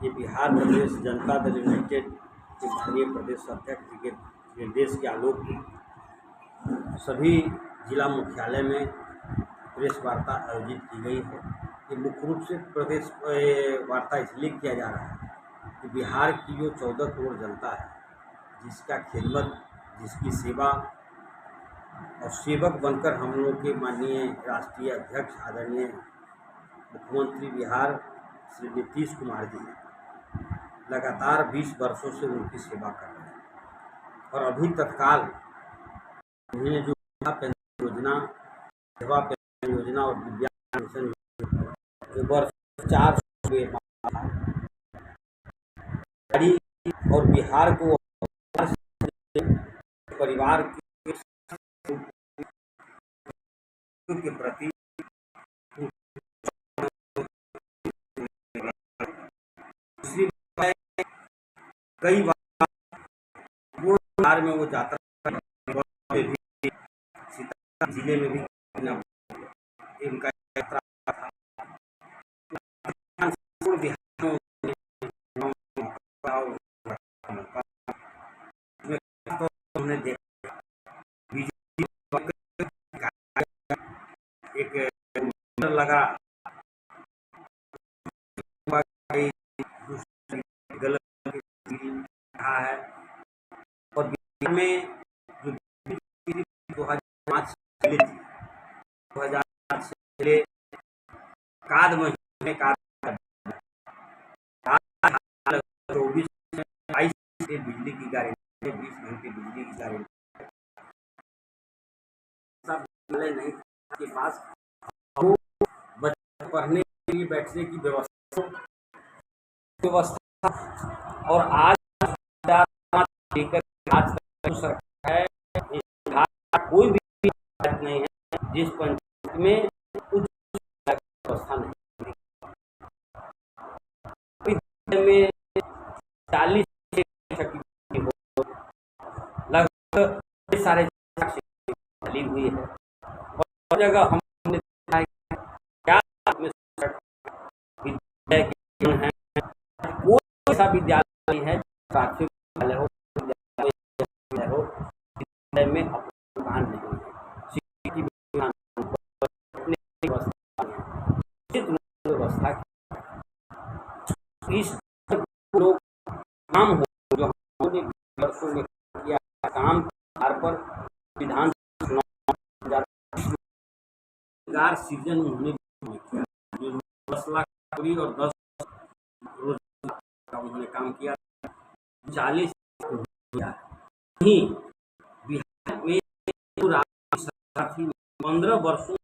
ये बिहार प्रदेश जनता दल यूनाइटेड के माननीय प्रदेश अध्यक्ष जी के निर्देश के आलोक में सभी जिला मुख्यालय में प्रेस वार्ता आयोजित की गई है। ये मुख्य रूप से प्रदेश वार्ता इसलिए किया जा रहा है कि बिहार की जो 14 करोड़ जनता है, जिसका खिदमत, जिसकी सेवा और सेवक बनकर हम लोग के माननीय राष्ट्रीय अध्यक्ष आदरणीय मुख्यमंत्री बिहार श्री नीतीश कुमार जी लगातार 20 वर्षों से उनकी सेवा कर रहे हैं। और अभी तत्काल उन्होंने जो पेंशन योजना, विधवा पेंशन योजना और दिव्यांग पेंशन जो वर्ष 4 और बिहार को परिवार के प्रति कई बार वो बिहार में वो जाता सीता जिले में भी इनका यात्रा था। हमने देखा एक लगा गलत रहा है। और बिहार में जो 2005 से 2000 से काद महीने का 24 से 22 से बिजली की गारंटी, 20 घंटे बिजली की गारंटी सब नहीं के पास वो बच्चे पढ़ने के लिए बैठने की व्यवस्था और आज लेकर आज सरकार है, कोई भी नहीं है जिस पंचायत में उच्च व्यवस्था नहीं में 40 लगभग सारे खाली हुई है। और जगह हमने क्या है कोई ऐसा विद्यालय नहीं है, प्राथमिक विद्यालय हो में दुकान नहीं है, व्यवस्था इस लोग काम हो जो हमने वर्षों में किया काम पर विधान सीजन उन्होंने किया, जो 10 लाख और 10 रोजगार का उन्होंने काम किया, 40 नहीं बिहार में 15 वर्षों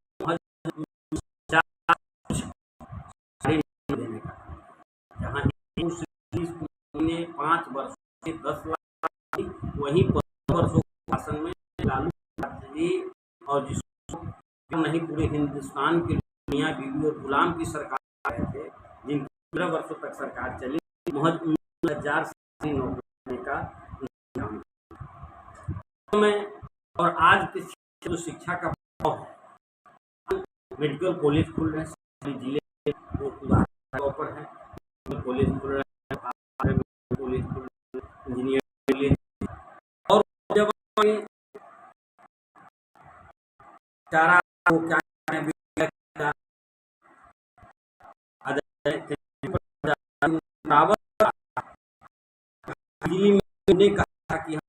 जहाँ 5 वर्षों से 10 लाख, वही 15 वर्षों के शासन में लालू जी और जिसको नहीं पूरे हिंदुस्तान के मियाँ बीवी और गुलाम की सरकार रहे थे, जिन 15 वर्षों तक सरकार चली, महज 19,000 नौकरी का इंतजाम में। और आज के जो शिक्षा का भाव है, मेडिकल कॉलेज खुल रहे हैं, जिले पर है कॉलेज खुल रहे हैं, इंजीनियर कॉलेज, और जब चारा को क्या ने कहा कि हम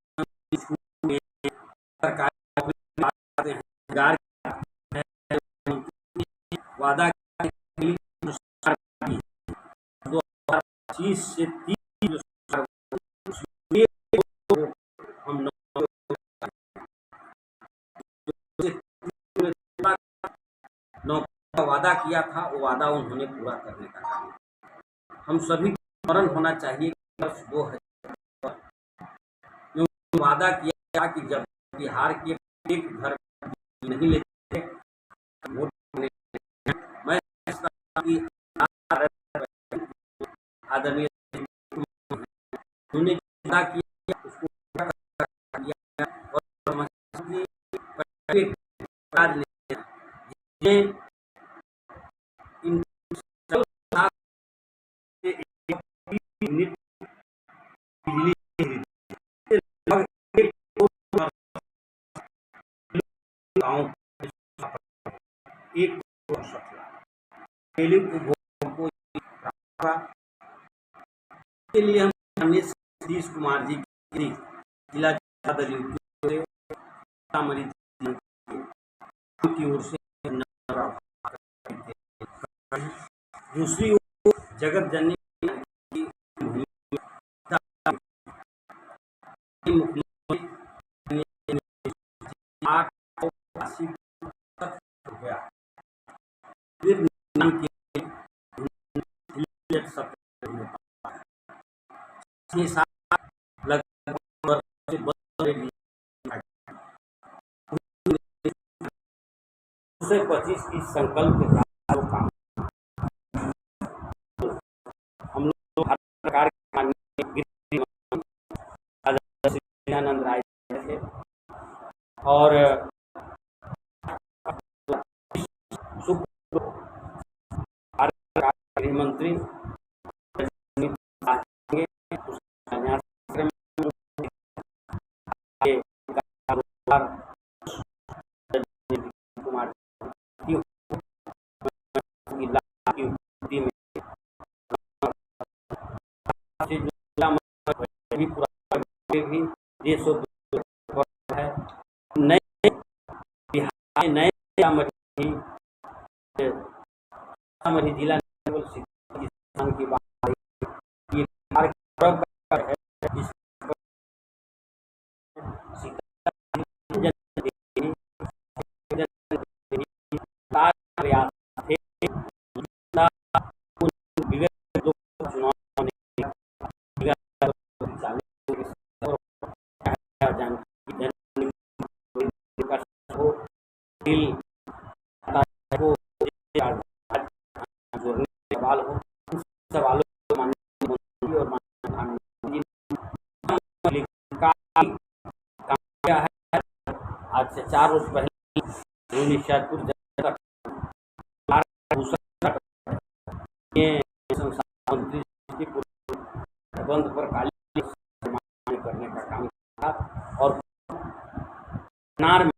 सरकार वादा 2025 से 30 हम का वादा किया था, वो वादा उन्होंने पूरा करने का काम हम सभी स्मरण होना चाहिए। वर्ष 2000 वादा किया कि जब बिहार के एक घर नहीं लेते वोट, मैं आदरणीय उन्होंने किया उसको गाँव एक डेली उपभोग को के लिए हम माननीय सतीश कुमार जी की जिला की ओर से दूसरी ओर जगत जननी से 25 की संकल्प के साथ काम हम लोग हर प्रकार के आनंद राय थे और गृह मंत्री है नए बिहार नए सीतामढ़ी जिला की बात ये है सवाल हो सवालों आज से 4 रोज पहले निशादपुर मंत्री बंद पर काली करने का काम था और नार में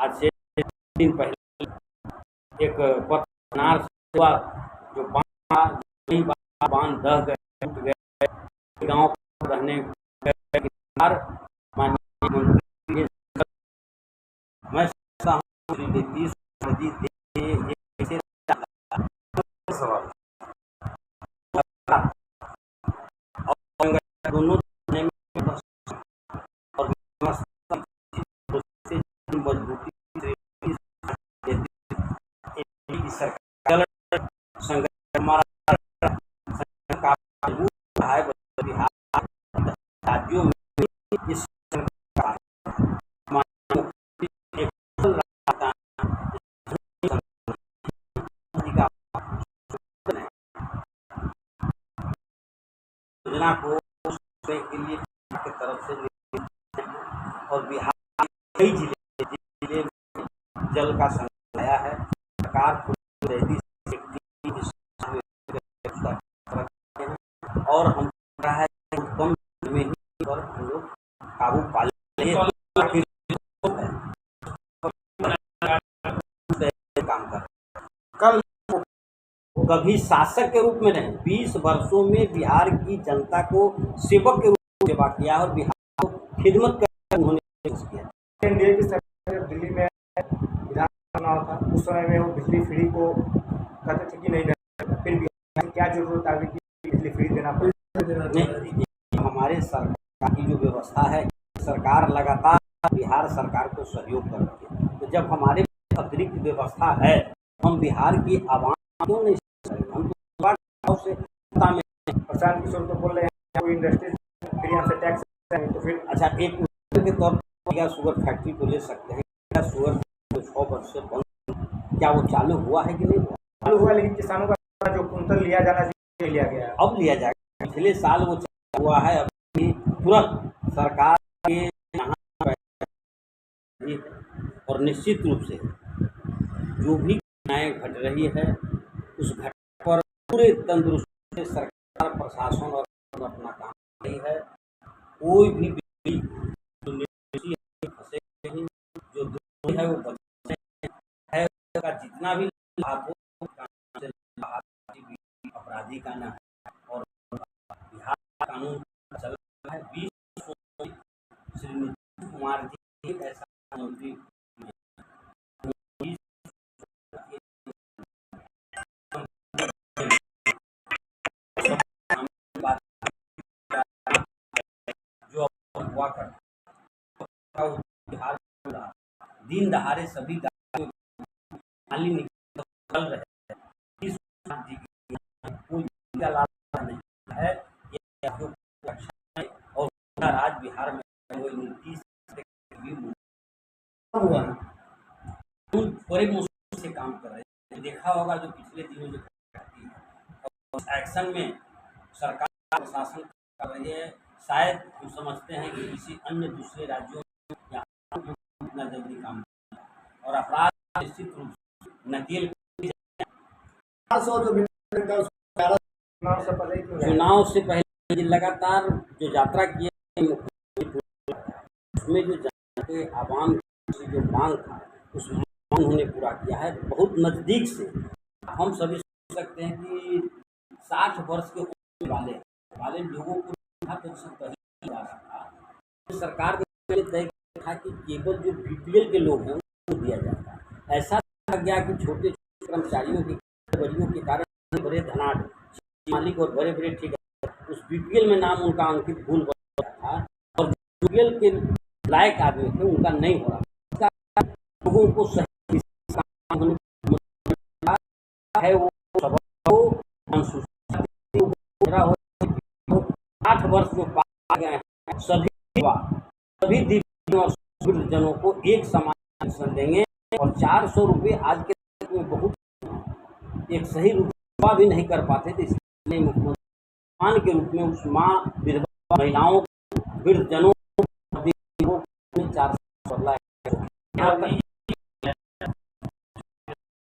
आज से 3 दिन पहले एक पत्रकार हुआ जो बांध दह गए टूट गए गाँव रहने मैं दोनों मजबूती सरकार राज्यों में इस योजना को के लिए की तरफ से और बिहार कई जिले में जल का संकट आया है। सरकार और हम रहा है कम में ही पर हम लोग काबू पा ले काम कर कल कभी शासक के रूप में नहीं 20 वर्षों में बिहार की जनता को सेवक के रूप में सेवा किया और बिहार को खिदमत कर उन्होंने किया। एनडीए की सरकार दिल्ली में विधान चुनाव था उस समय में वो बिजली फ्री को कहते थे कि नहीं देना, फिर भी क्या जरूरत आ गई कि बिजली फ्री देना पड़े। हमारे सरकार की जो व्यवस्था है सरकार लगातार बिहार सरकार को सहयोग कर रही है, तो जब हमारे अतिरिक्त व्यवस्था है हम बिहार की आवाम क्यों नहीं हम से प्रशांत किशोर तो बोल रहे हैं कोई इंडस्ट्री फिर यहाँ से टैक्स तो फिर अच्छा एक के तौर पर क्या शुगर फैक्ट्री को ले सकते हैं? क्या शुगर 6 वर्ष से बंद क्या वो चालू हुआ है कि नहीं हुआ? चालू हुआ लेकिन किसानों का जो कुंतल लिया जाना चाहिए लिया गया, अब लिया जाएगा। पिछले साल वो चालू हुआ है, अभी तुरंत सरकार के यहाँ और निश्चित रूप से जो भी घटनाएं घट रही है उस घटना पर पूरे तंदुरुस्त से सरकार प्रशासन और अपना काम कर रही है। कोई भी फंसे नहीं, जो है वो का जितना भी लाभ हो अपराधी का न है। और बिहार का कानून चल रहा है 20 श्री नीतीश कुमार जी एक ऐसा मंत्री जो हुआ करता बिहार दिन दहाड़े सभी नाली निकल रहे हैं, कोई लाभ नहीं है। ये जो अच्छा है और राज बिहार में नीतीश हुआ बड़े मुश्किल से काम कर रहे हैं। देखा होगा जो पिछले दिनों जो करती है और एक्शन में सरकार प्रशासन कर रही है। शायद हम समझते हैं कि किसी अन्य दूसरे राज्यों या इतना जल्दी काम और अपराध निश्चित रूप से नकेल चुनाव से पहले लगातार जो यात्रा की उसमें जो जनता के आवाम की जो मांग था उस मांग उन्होंने पूरा किया है। बहुत नज़दीक से हम सभी सोच सकते हैं कि 60 वर्ष के उम्र वाले लोगों को जा रहा था। सरकार ने तय किया था कि केवल जो बीपीएल के लोग हैं उनको दिया जाता। ऐसा लग गया कि छोटे कर्मचारियों के बड़ियों के कारण बड़े धनाढ़ मालिक और बड़े बड़े ठेकेदार उस बीपीएल में नाम उनका अंकित भूल गया था और बीपीएल के लायक आदमी थे उनका नहीं हो रहा। लोगों को सही है वो सबको 8 वर्ष में पा गए हैं। सभी दिव्यांग और वृद्धजनों को एक समान पेंशन देंगे और 400 रुपये आज के में बहुत एक सही रुपया भी नहीं कर पाते थे। इसलिए मुख्यमंत्री के रूप में उस माँ विधवा महिलाओं वृद्धजनों को 400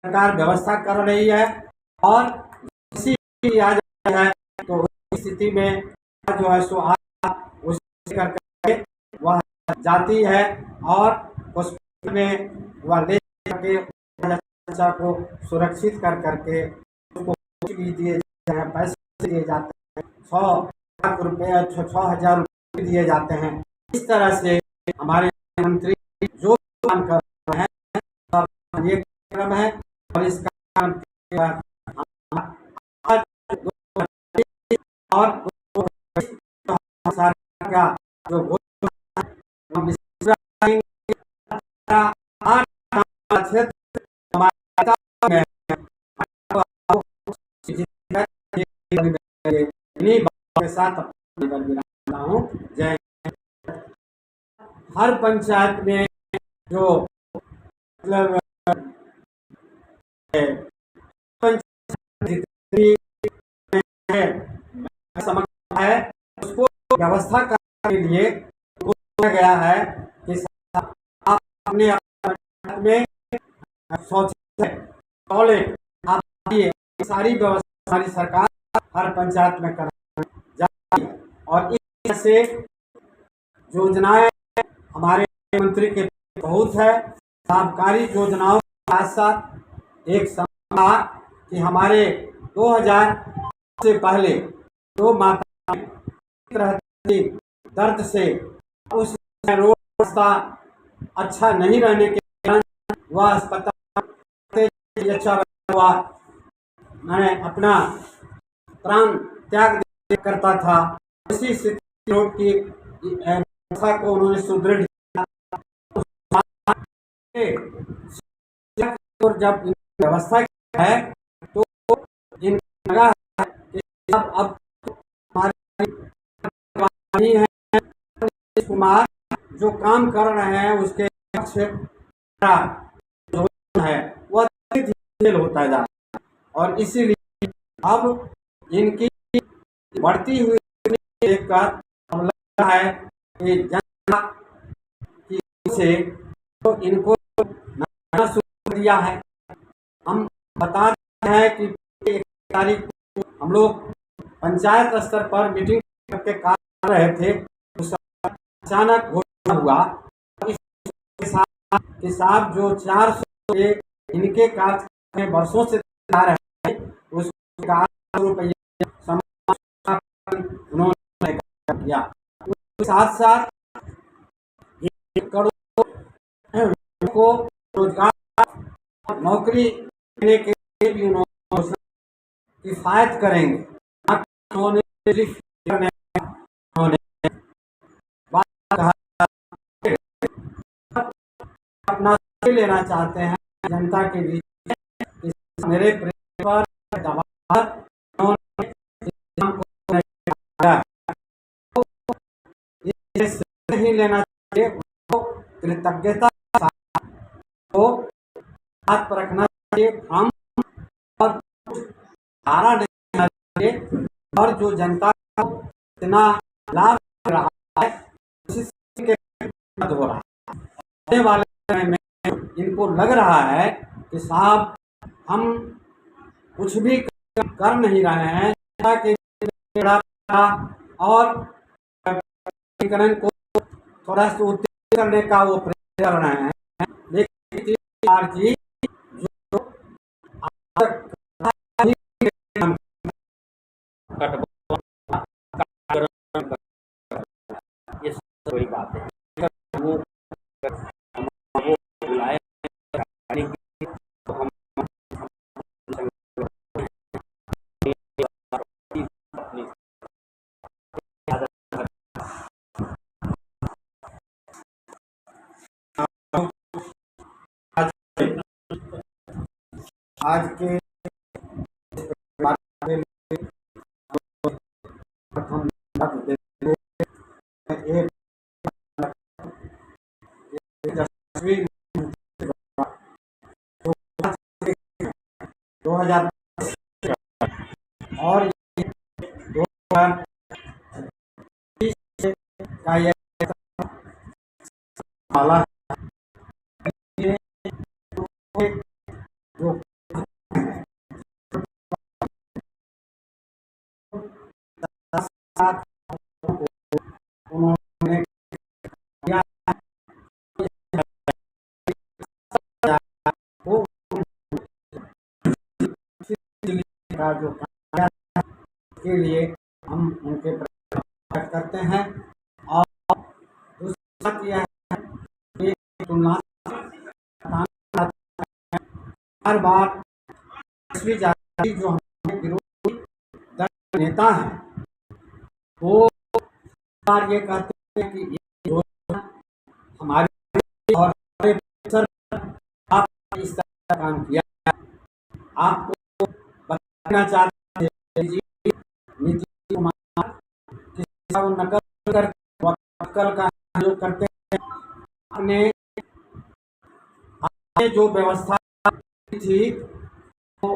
सरकार व्यवस्था कर रही है और किसी भी आ जाता है तो उस स्थिति में जो है सो उस करके वह जाती है और हॉस्पिटल में वह ले करके बच्चा को सुरक्षित कर करके उसको भी दिए जाते हैं, पैसे दिए जाते हैं, 6 लाख रुपये 6,000 रुपये दिए जाते हैं। इस तरह से हमारे मंत्री जो काम कर रहे हैं ये क्रम है और इस काम और का जो के साथ हूँ। जय हर पंचायत में जो मतलब समझता है उसको व्यवस्था करने के लिए गया है कि आप अपने में टॉयलेट आप सारी व्यवस्था हमारी सरकार हर पंचायत में कर जाती है और इस तरह से योजनाएं हमारे मंत्री के बहुत है। लाभकारी योजनाओं के साथ साथ एक समय कि हमारे 2000 से पहले जो माता रहती दर्द से उस रोड रास्ता अच्छा नहीं रहने के कारण वह अस्पताल अच्छा हुआ मैं अपना प्राण त्याग करता था। इसी स्थिति रोड की व्यवस्था को उन्होंने सुदृढ़ और जब व्यवस्था है तो इन लगा अब हमारे कुमार जो काम कर रहे हैं उसके है वह होता जा और इसीलिए अब इनकी बढ़ती हुई देखकर लगता है कि जनता की से तो इनको दिया है। हम बताते हैं कि 1 तारीख को हम लोग पंचायत स्तर पर मीटिंग करके कर रहे थे उस अचानक घोषणा हुआ इसके साथ जो 401 इनके कार्य में वर्षों से आ रहे हैं, उस रुपये उन्होंने किया। उसके साथ साथ करोड़ों को रोजगार नौकरी देने के लिए भी उन्होंने किफायत करेंगे। उन्होंने अपना लेना चाहते हैं जनता के बीच मेरे पर नहीं लेना चाहिए, कृतज्ञता को हाथ पर रखना चाहिए, हम और धारा नहीं देना चाहिए। और जो जनता को इतना लाभ मिल रहा है उसी के हो रहा है। आने वाले समय में इनको लग रहा है कि साहब हम कुछ भी कर नहीं रहे हैं और को थोड़ा सा उत्तेजित करने का वो प्रयास कर रहे हैं, लेकिन जी जो ये बड़ी बात है। वो बुलाए तो हम आज के दो हजार और 2020 का यह माला जो उन्होंने का जो के लिए हम उनके प्रयास करते हैं। और दूसरी बात यह है कि तुलना हर बार जो हमारे विरोधी दल नेता हैं वो बार ये कहते हैं कि ये योजना हमारी और आप इस तरह काम किया है। आपको बताना चाहते हैं नीतीश कुमार किसी नकल कर नकल का प्रयोग करते हैं। आपने जो व्यवस्था थी वो